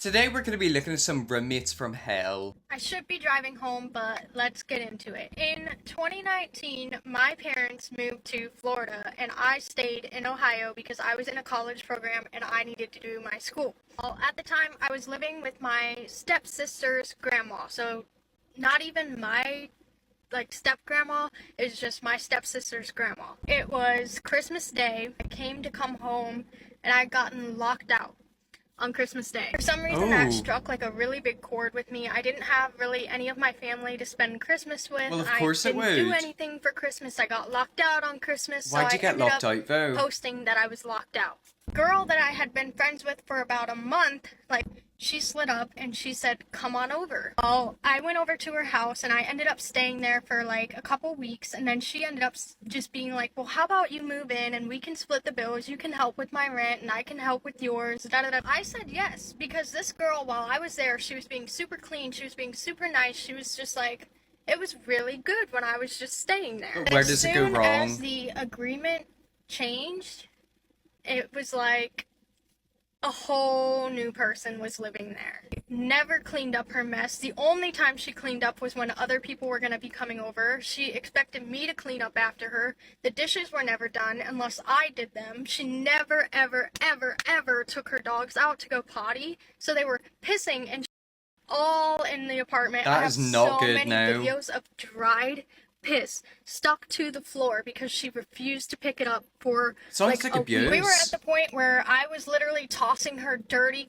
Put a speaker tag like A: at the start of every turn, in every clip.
A: Today we're going to be looking at some roommates from hell.
B: I should be driving home, but let's get into it. In 2019, my parents moved to Florida, and I stayed in Ohio because I was in a college program and I needed to do my school. Well, at the time, I was living with my stepsister's grandma, so not even my step-grandma, is just my stepsister's grandma. It was Christmas Day. I came to come home, and I'd gotten locked out on Christmas Day. For some reason, that struck like a really big chord with me. I didn't have really any of my family to spend Christmas with.
A: Well, of course
B: I
A: it
B: didn't do
A: would.
B: anything for Christmas. I got locked out on Christmas,
A: Why'd
B: so
A: you
B: I
A: get
B: ended
A: locked
B: up
A: out though?
B: posting that I was locked out. Girl that I had been friends with for about a month, she slid up and she said, "Come on over." Well, I went over to her house and I ended up staying there for like a couple weeks, and then she ended up just being like, "Well, how about you move in and we can split the bills? You can help with my rent and I can help with yours." Da, da, da. I said yes, because this girl, while I was there, she was being super clean, she was being super nice, she was just like, it was really good when I was just staying there.
A: Where does it go wrong?
B: As soon as the agreement changed, it was like a whole new person was living there. Never cleaned up her mess. The only time she cleaned up was when other people were going to be coming over. She expected me to clean up after her. The dishes were never done unless I did them. She never, ever, ever, ever took her dogs out to go potty. So they were pissing and all in the apartment.
A: That
B: I
A: is
B: have
A: not
B: so
A: good
B: many
A: now.
B: videos of dried piss stuck to the floor because she refused to pick it up for
A: Sounds like
B: a
A: abuse.
B: week. We were at the point where I was literally tossing her dirty,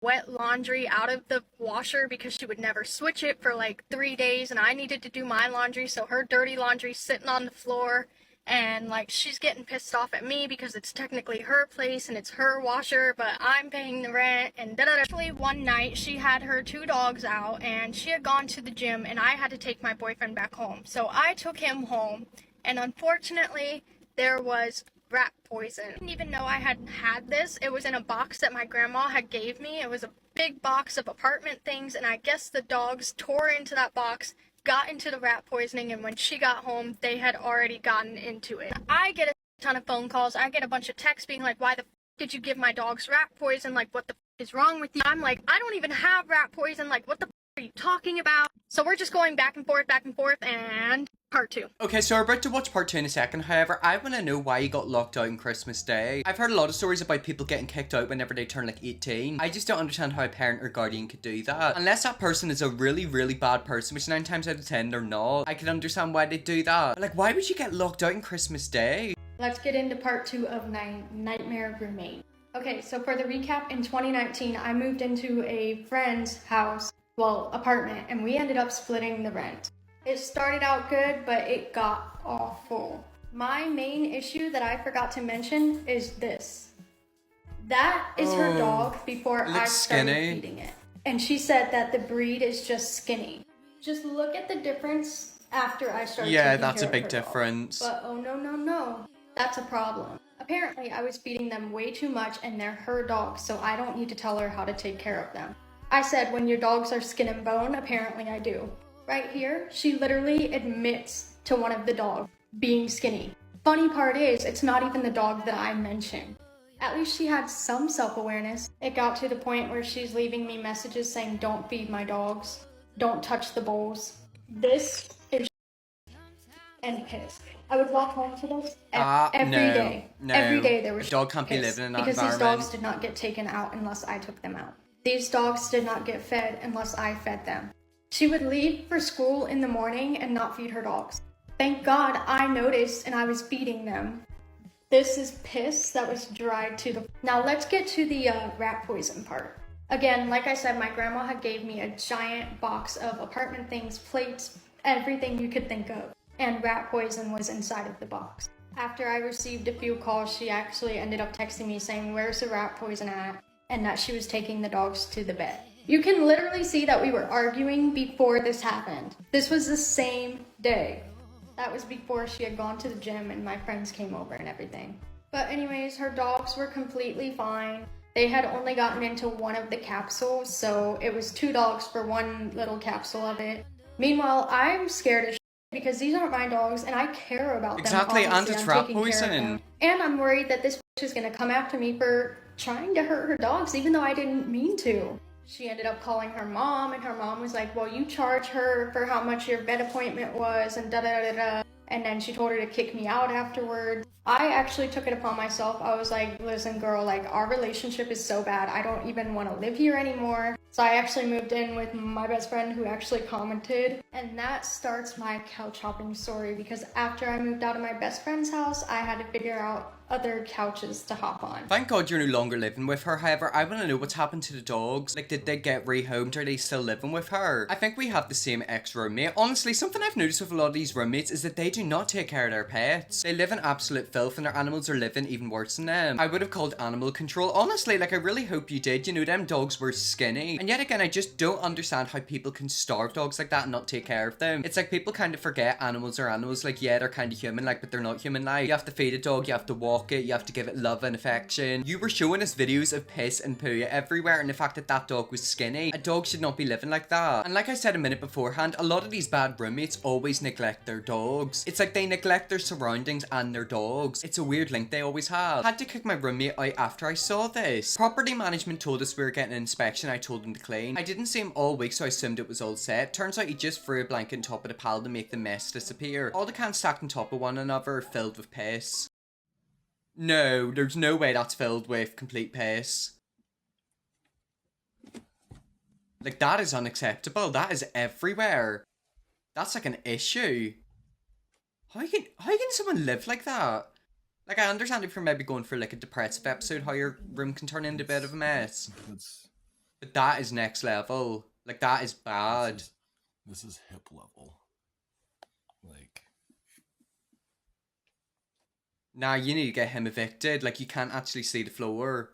B: wet laundry out of the washer because she would never switch it for like 3 days, and I needed to do my laundry, so her dirty laundry's sitting on the floor. And she's getting pissed off at me because it's technically her place and it's her washer, but I'm paying the rent and da da da. Actually, one night she had her 2 dogs out and she had gone to the gym, and I had to take my boyfriend back home. So I took him home, and unfortunately there was rat poison. I didn't even know I had this. It was in a box that my grandma had gave me. It was a big box of apartment things, and I guess the dogs tore into that box, got into the rat poisoning, and when she got home, they had already gotten into it. I get a ton of phone calls. I get a bunch of texts being like, "Why the did you give my dogs rat poison? Like, what the is wrong with you?" I'm like, "I don't even have rat poison. Like, what the are you talking about?" So we're just going back and forth, and part 2.
A: Okay, so we're about to watch part 2 in a second. However, I want to know why you got locked out on Christmas Day. I've heard a lot of stories about people getting kicked out whenever they turn like 18. I just don't understand how a parent or guardian could do that. Unless that person is a really, really bad person, which 9 times out of 10 they're not. I can understand why they do that. But, like, why would you get locked out on Christmas Day?
B: Let's get into part 2 of my nightmare roommate. Okay, so for the recap, in 2019, I moved into a friend's house, apartment, and we ended up splitting the rent. It started out good, but it got awful. My main issue that I forgot to mention is this. That is her dog before I started feeding it. And she said that the breed is just skinny. Just look at the difference after I started taking care of her dog.
A: Yeah, that's a big difference.
B: But oh no, that's a problem. Apparently, I was feeding them way too much, and they're her dogs, so I don't need to tell her how to take care of them. I said, when your dogs are skin and bone, apparently I do. Right here, she literally admits to one of the dogs being skinny. Funny part is, it's not even the dog that I mentioned. At least she had some self-awareness. It got to the point where she's leaving me messages saying, "Don't feed my dogs. Don't touch the bowls." This is and piss. I would walk home to this every day.
A: No.
B: Every day there was
A: a dog can't be
B: piss,
A: living in that
B: because
A: environment.
B: these dogs did not get taken out unless I took them out. These dogs did not get fed unless I fed them. She would leave for school in the morning and not feed her dogs. Thank God I noticed and I was feeding them. This is piss that was dried to the... Now let's get to the rat poison part. Again, like I said, my grandma had gave me a giant box of apartment things, plates, everything you could think of. And rat poison was inside of the box. After I received a few calls, she actually ended up texting me saying, "Where's the rat poison at?" and that she was taking the dogs to the vet. You can literally see that we were arguing before this happened. This was the same day. That was before she had gone to the gym and my friends came over and everything. But anyways, her dogs were completely fine. They had only gotten into one of the capsules, so it was 2 dogs for one little capsule of it. Meanwhile, I'm scared as shit because these aren't my dogs and I care about them.
A: Exactly, and
B: Obviously,
A: it's
B: I'm
A: rat
B: taking care of
A: poison.
B: them. And I'm worried that this bitch is gonna come after me for trying to hurt her dogs, even though I didn't mean to. She ended up calling her mom, and her mom was like, well, you charge her for how much your vet appointment was, and da da da da. And then she told her to kick me out afterwards. I actually took it upon myself. I was like, listen, girl, like, our relationship is so bad. I don't even want to live here anymore. So I actually moved in with my best friend who actually commented. And that starts my couch hopping story, because after I moved out of my best friend's house, I had to figure out other couches to hop on.
A: Thank God you're no longer living with her. However, I want to know what's happened to the dogs. Like, did they get rehomed, or are they still living with her? I think we have the same ex-roommate. Honestly, something I've noticed with a lot of these roommates is that they do not take care of their pets. They live in absolute filth, and their animals are living even worse than them. I would have called animal control. Honestly, like, I really hope you did. You know, them dogs were skinny. And yet again, I just don't understand how people can starve dogs like that and not take care of them. It's like people kind of forget animals are animals. Like, yeah, they're kind of human, like, but they're not human. Like, you have to feed a dog, you have to walk it, you have to give it love and affection. You were showing us videos of piss and poo everywhere, and the fact that that dog was skinny. A dog should not be living like that. And like I said a minute beforehand, a lot of these bad roommates always neglect their dogs. It's like they neglect their surroundings and their dogs. It's a weird link they always have. Had to kick my roommate out after I saw this. Property management told us we were getting an inspection. I told him to clean. I didn't see him all week, so I assumed it was all set. Turns out he just threw a blanket on top of the pile to make the mess disappear. All the cans stacked on top of one another are filled with piss. No, there's no way that's filled with complete piss. Like, that is unacceptable. That is everywhere. That's like an issue. How can someone live like that? Like, I understand if you're maybe going for like a depressive episode, how your room can turn into a bit of a mess. But that is next level. Like, that is bad.
C: This is hip level. Like,
A: nah, you need to get him evicted. Like, you can't actually see the floor.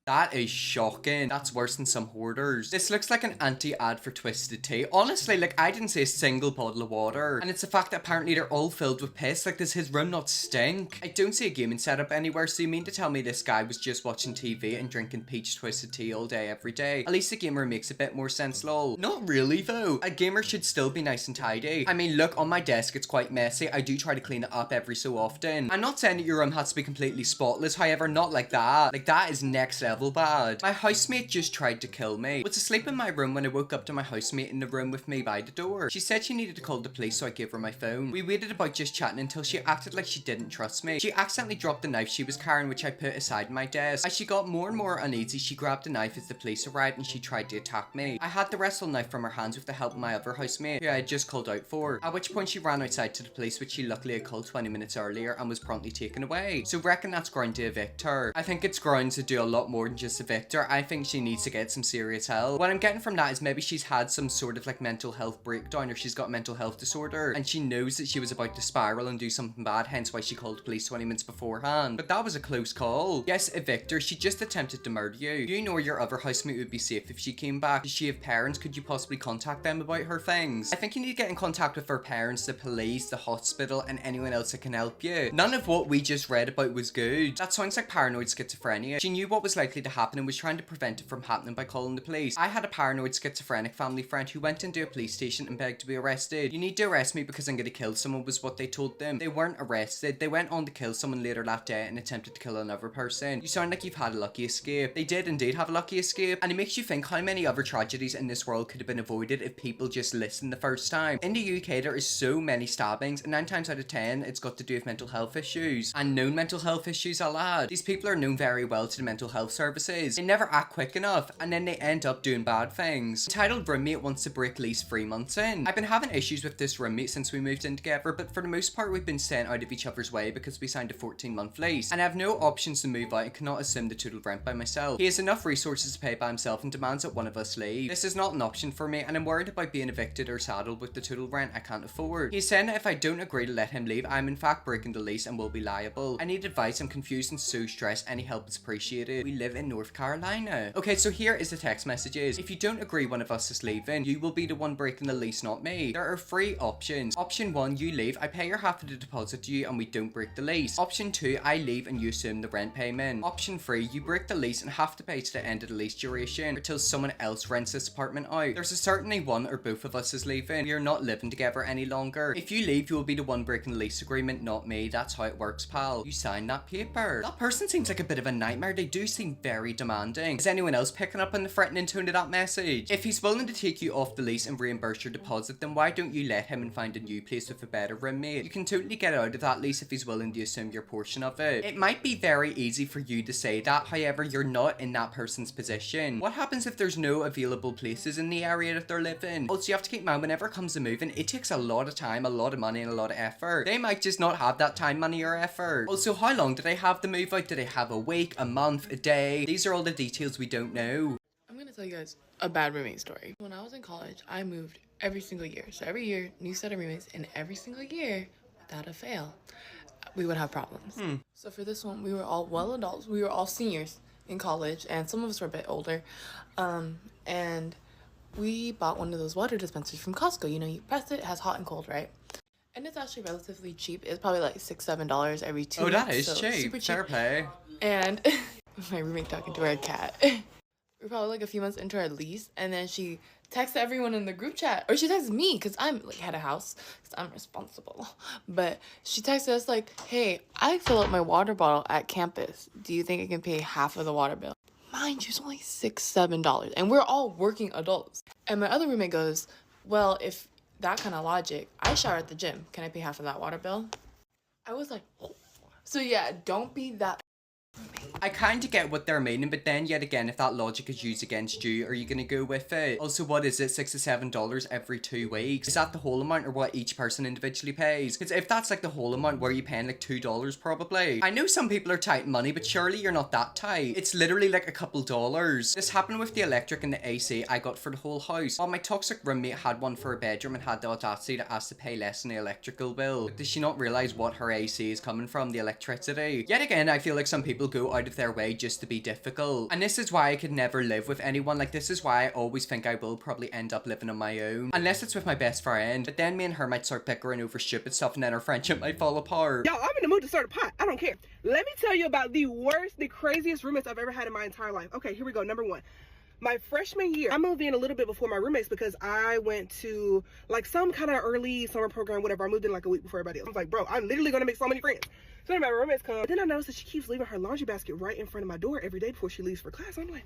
A: That is shocking. That's worse than some hoarders. This looks like an anti-ad for Twisted Tea. Honestly, like, I didn't see a single bottle of water. And it's the fact that apparently they're all filled with piss. Like, does his room not stink? I don't see a gaming setup anywhere, so you mean to tell me this guy was just watching TV and drinking peach Twisted Tea all day every day? At least a gamer makes a bit more sense, lol. Not really, though. A gamer should still be nice and tidy. I mean, look, on my desk, it's quite messy. I do try to clean it up every so often. I'm not saying that your room has to be completely spotless, however, not like that. Like, that is next level bad. My housemate just tried to kill me. Was asleep in my room when I woke up to my housemate in the room with me by the door. She said she needed to call the police, so I gave her my phone. We waited about just chatting until she acted like she didn't trust me. She accidentally dropped the knife she was carrying, which I put aside my desk. As she got more and more uneasy, she grabbed the knife as the police arrived and she tried to attack me. I had the wrestle knife from her hands with the help of my other housemate, who I had just called out for. At which point she ran outside to the police, which she luckily had called 20 minutes earlier, and was promptly taken away. So reckon that's ground to evict her. I think it's grounds to do a lot more than just evict her. I think she needs to get some serious help. What I'm getting from that is maybe she's had some sort of like mental health breakdown, or she's got mental health disorder, and she knows that she was about to spiral and do something bad, hence why she called police 20 minutes beforehand. But that was a close call. Yes, evict her. She just attempted to murder you. You know your other housemate would be safe if she came back. Does she have parents? Could you possibly contact them about her things? I think you need to get in contact with her parents, the police, the hospital, and anyone else that can help you. None of what we just read about was good. That sounds like paranoid schizophrenia. She knew what was likely to happen and was trying to prevent it from happening by calling the police. I had a paranoid schizophrenic family friend who went into a police station and begged to be arrested. You need to arrest me because I'm gonna kill someone, was what they told them. They weren't arrested. They went on to kill someone later that day and attempted to kill another person. You sound like you've had a lucky escape. They did indeed have a lucky escape, and it makes you think how many other tragedies in this world could have been avoided if people just listened the first time. In the UK, there is so many stabbings, and 9 times out of 10, it's got to do with mental health issues. And known mental health issues, I'll add. These people are known very well to the mental health services. They never act quick enough, and then they end up doing bad things. Entitled roommate wants to break lease 3 months in. I've been having issues with this roommate since we moved in together, but for the most part we've been sent out of each other's way because we signed a 14-month lease, and I have no options to move out and cannot assume the total rent by myself. He has enough resources to pay by himself and demands that one of us leave. This is not an option for me, and I'm worried about being evicted or saddled with the total rent I can't afford. He's saying that if I don't agree to let him leave, I'm in fact breaking the lease and will be liable. I need advice. I'm confused and so stressed. Any help is appreciated. We live in North Carolina. Okay, so here is the text messages. If you don't agree one of us is leaving, you will be the one breaking the lease, not me. There are 3 options. Option 1, you leave, I pay your half of the deposit to you and we don't break the lease. Option 2, I leave and you assume the rent payment. Option 3, you break the lease and have to pay to the end of the lease duration until someone else rents this apartment out. There's a certainly one or both of us is leaving. We are not living together any longer. If you leave, you will be the one breaking the lease agreement, not me. That's how it works, pal. You sign that paper. That person seems like a bit of a nightmare. They do seem very demanding. Is anyone else picking up on the threatening tone of that message? If he's willing to take you off the lease and reimburse your deposit, then why don't you let him and find a new place with a better roommate? You can totally get out of that lease if he's willing to assume your portion of it. It might be very easy for you to say that, however, you're not in that person's position. What happens if there's no available places in the area that they're living? Also, you have to keep in mind, whenever it comes to moving, it takes a lot of time, a lot of money, and a lot of effort. They might just not have that time, money, or effort. Also, how long do they have to move out? Do they have a week, a month, a day? These are all the details we don't know.
D: I'm gonna tell you guys a bad roommate story. When I was in college, I moved every single year. So every year, new set of roommates, and every single year, without a fail, we would have problems. So for this one, we were all well adults. We were all seniors in college, and some of us were a bit older. And we bought one of those water dispensers from Costco. You know, you press it, it has hot and cold, right? And it's actually relatively cheap. It's probably like $6-7 every 2 weeks.
A: Oh, that is
D: so
A: cheap.
D: super cheap.
A: Fair play.
D: And my roommate talking to our cat. We're probably like a few months into our lease, and then she texted everyone in the group chat, or she texted me because I'm like head of house because I'm responsible. But she texted us like, "Hey, I fill up my water bottle at campus. Do you think I can pay half of the water bill?" Mind you, it's only $6-7, and we're all working adults. And my other roommate goes, "Well, if that kind of logic, I shower at the gym. Can I pay half of that water bill?" I was like, oh. So yeah, don't be that.
A: I kind of get what they're meaning, but then yet again, if that logic is used against you, are you going to go with it? Also, what is it, $6 to $7 every 2 weeks? Is that the whole amount or what each person individually pays? Because if that's like the whole amount, where are you paying like $2 probably? I know some people are tight in money, but surely you're not that tight. It's literally like a couple dollars. This happened with the electric and the AC I got for the whole house. While my toxic roommate had one for a bedroom and had the audacity to ask to pay less on the electrical bill. But does she not realize what her AC is coming from, the electricity? Yet again, I feel like some people go out of their way just to be difficult. And this is why I could never live with anyone. Like, this is why I always think I will probably end up living on my own. Unless it's with my best friend. But then me and her might start bickering over stupid stuff and then our friendship might fall apart.
E: Yo, I'm in the mood to start a pot. I don't care. Let me tell you about the worst, the craziest roommates I've ever had in my entire life. Okay, here we go. Number one. My freshman year, I moved in a little bit before my roommates because I went to like some kind of early summer program, whatever. I moved in like a week before everybody else. I was like, bro, I'm literally going to make so many friends. So then my roommates come. Then I noticed that she keeps leaving her laundry basket right in front of my door every day before she leaves for class. I'm like,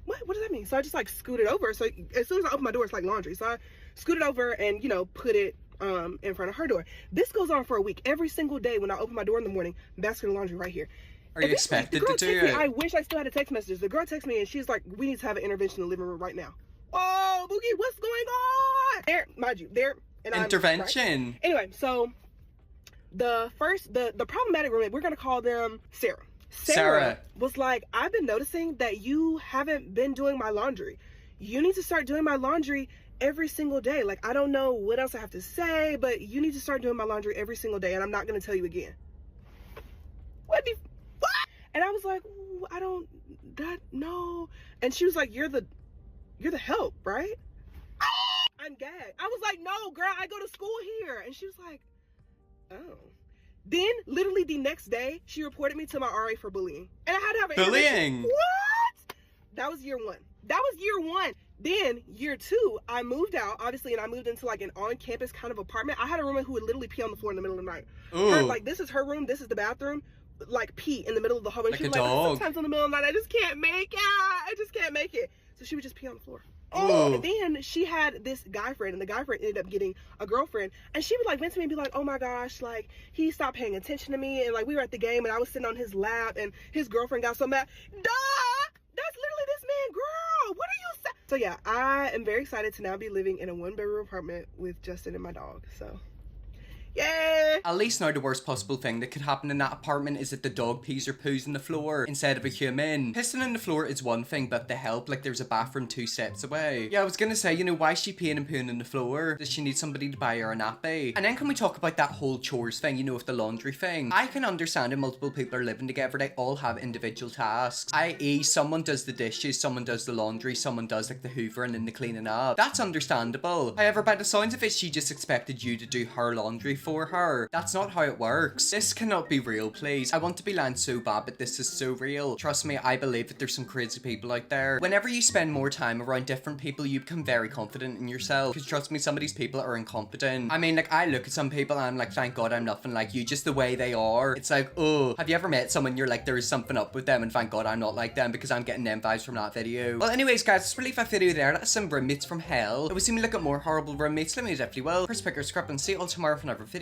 E: what does that mean? So I just like scooted over. So as soon as I open my door, it's like laundry. So I scooted over and, you know, put it in front of her door. This goes on for a week. Every single day when I open my door in the morning, basket of laundry right here.
A: Are you expected to do it?
E: I wish I still had a text message. The girl texted me and she's like, we need to have an intervention in the living room right now. Oh, Boogie, what's going on? There, mind you, there. And
A: intervention.
E: Right? Anyway, so the problematic roommate, we're going to call them Sarah. Sarah was like, I've been noticing that you haven't been doing my laundry. You need to start doing my laundry every single day. Like, I don't know what else I have to say, but you need to start doing my laundry every single day, and I'm not going to tell you again. What? And I was like, I don't, no. And she was like, you're the help, right? I'm gagged. I was like, no, girl, I go to school here. And she was like, oh. Then, literally the next day, she reported me to my RA for bullying. And I had to have an
A: bullying.
E: What? That was year one. Then, year two, I moved out, obviously, and I moved into like an on-campus kind of apartment. I had a roommate who would literally pee on the floor in the middle of the night. Like, this is her room, this is the bathroom. Like, pee in the middle of the hallway.
A: Like
E: she
A: a
E: was
A: dog.
E: like, sometimes in the middle of the night, I just can't make it. So she would just pee on the floor.
A: Oh.
E: And then she had this guy friend, and the guy friend ended up getting a girlfriend. And she would like vent to me and be like, oh my gosh, like, he stopped paying attention to me. And like, we were at the game and I was sitting on his lap and his girlfriend got so mad. Duh! That's literally this man, girl. What are you saying? So yeah, I am very excited to now be living in a 1-bedroom apartment with Justin and my dog. So yeah.
A: At least now the worst possible thing that could happen in that apartment is that the dog pees or poos on the floor instead of a human. Pissing on the floor is one thing, but the help, like there's a bathroom 2 steps away. Yeah, I was gonna say, you know, why is she peeing and pooing on the floor? Does she need somebody to buy her a nappy? And then can we talk about that whole chores thing, you know, with the laundry thing? I can understand if multiple people are living together, they all have individual tasks. I.e., someone does the dishes, someone does the laundry, someone does like the hoovering and the cleaning up. That's understandable. However, by the sounds of it, she just expected you to do her laundry for her. That's not how it works. This cannot be real, please. I want to be lying so bad, but this is so real. Trust me, I believe that there's some crazy people out there. Whenever you spend more time around different people, you become very confident in yourself. Because trust me, some of these people are incompetent. I mean, like, I look at some people and I'm like, thank God I'm nothing like you, just the way they are. It's like, oh, have you ever met someone you're like, there is something up with them, and thank God I'm not like them, because I'm getting them vibes from that video. Well, anyways, guys, let's leave that video there. That's some roommates from hell. If we see me look at more horrible roommates, let me know definitely will. First picker, scrub, and see you all tomorrow for another video.